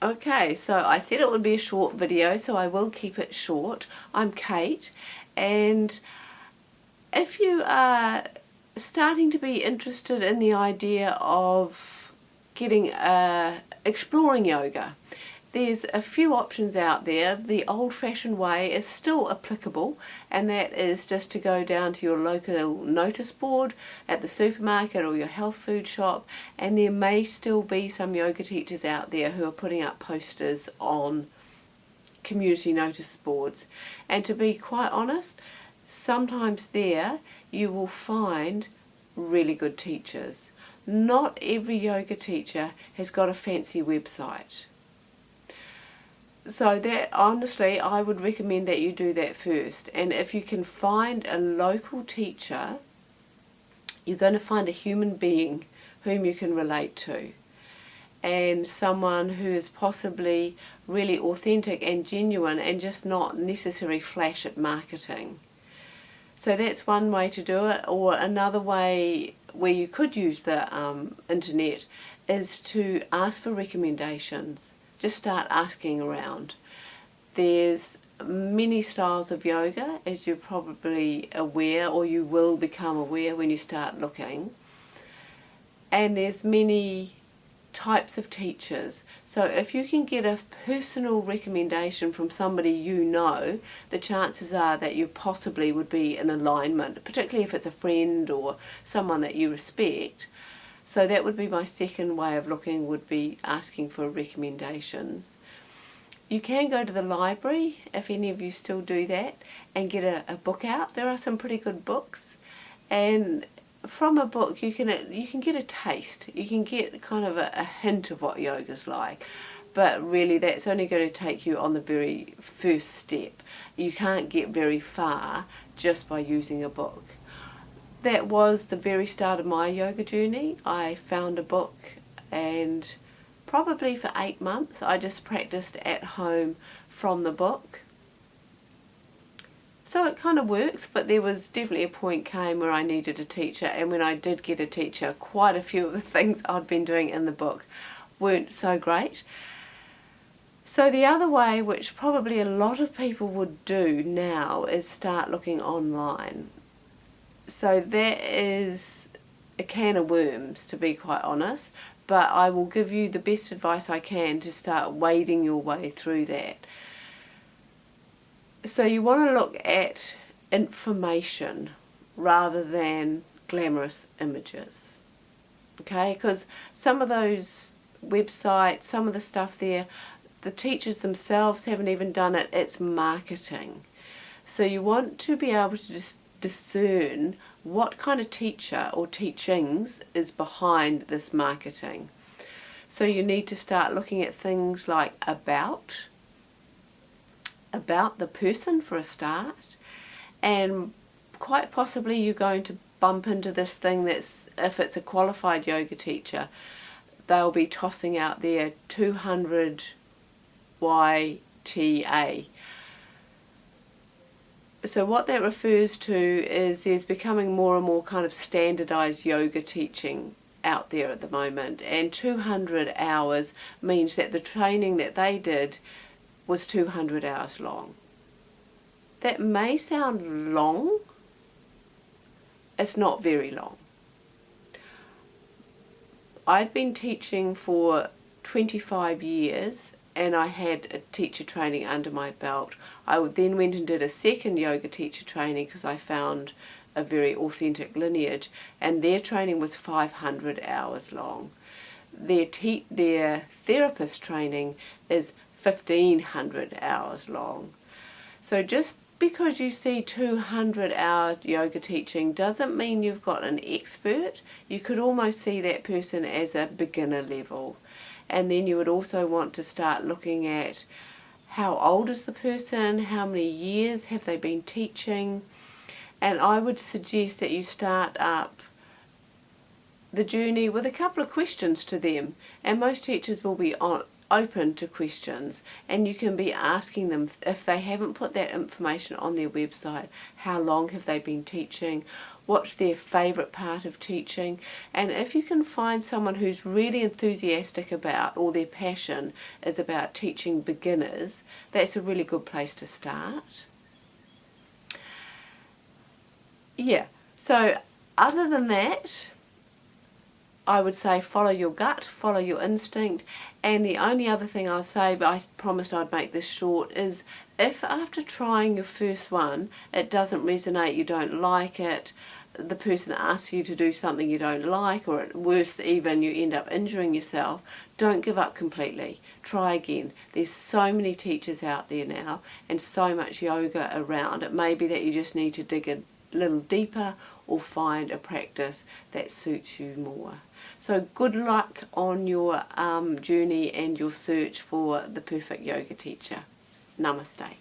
Okay, so I said it would be a short video, so I will keep it short. I'm Kate, and if you are starting to be interested in the idea of exploring yoga, there's a few options out there. The old-fashioned way is still applicable, and that is just to go down to your local notice board at the supermarket or your health food shop, and there may still be some yoga teachers out there who are putting up posters on community notice boards. And to be quite honest, sometimes there you will find really good teachers. Not every yoga teacher has got a fancy website. So that, honestly, I would recommend that you do that first. And if you can find a local teacher, you're going to find a human being whom you can relate to, and someone who is possibly really authentic and genuine and just not necessarily flash at marketing. So that's one way to do it. Or another way where you could use the internet is to ask for recommendations. Just start asking around. There's many styles of yoga, as you're probably aware, or you will become aware when you start looking. And there's many types of teachers. So if you can get a personal recommendation from somebody you know, the chances are that you possibly would be in alignment, particularly if it's a friend or someone that you respect. So that would be my second way of looking, would be asking for recommendations. You can go to the library, if any of you still do that, and get a book out. There are some pretty good books, and from a book you can get a taste. You can get kind of a hint of what yoga's like, but really that's only going to take you on the very first step. You can't get very far just by using a book. That was the very start of my yoga journey. I found a book, and probably for 8 months I just practiced at home from the book. So it kind of works, but there was definitely a point came where I needed a teacher, and when I did get a teacher, quite a few of the things I'd been doing in the book weren't so great. So the other way, which probably a lot of people would do now, is start looking online. So that is a can of worms, to be quite honest, but I will give you the best advice I can to start wading your way through that. So you want to look at information rather than glamorous images, okay? Because some of those websites, some of the stuff there, the teachers themselves haven't even done it, it's marketing. So you want to be able to just discern what kind of teacher or teachings is behind this marketing. So you need to start looking at things like about the person for a start, and quite possibly you're going to bump into this thing that's, if it's a qualified yoga teacher, they'll be tossing out their 200 YTA. So what that refers to is there's becoming more and more kind of standardized yoga teaching out there at the moment, and 200 hours means that the training that they did was 200 hours long. That may sound long, it's not very long. I'd been teaching for 25 years, and I had a teacher training under my belt. I then went and did a second yoga teacher training because I found a very authentic lineage, and their training was 500 hours long. Their therapist training is 1500 hours long. So just because you see 200-hour yoga teaching doesn't mean you've got an expert. You could almost see that person as a beginner level. And then you would also want to start looking at how old is the person, how many years have they been teaching, and I would suggest that you start up the journey with a couple of questions to them, and most teachers will be open to questions, and you can be asking them, if they haven't put that information on their website, how long have they been teaching, what's their favourite part of teaching, and if you can find someone who's really enthusiastic about, or their passion is about teaching beginners, that's a really good place to start. Yeah, so other than that, I would say follow your gut, follow your instinct, and the only other thing I'll say, but I promised I'd make this short, is if after trying your first one it doesn't resonate, you don't like it, the person asks you to do something you don't like, or at worst even you end up injuring yourself, don't give up completely. Try again. There's so many teachers out there now and so much yoga around. It may be that you just need to dig a little deeper or find a practice that suits you more. So good luck on your journey and your search for the perfect yoga teacher. Namaste.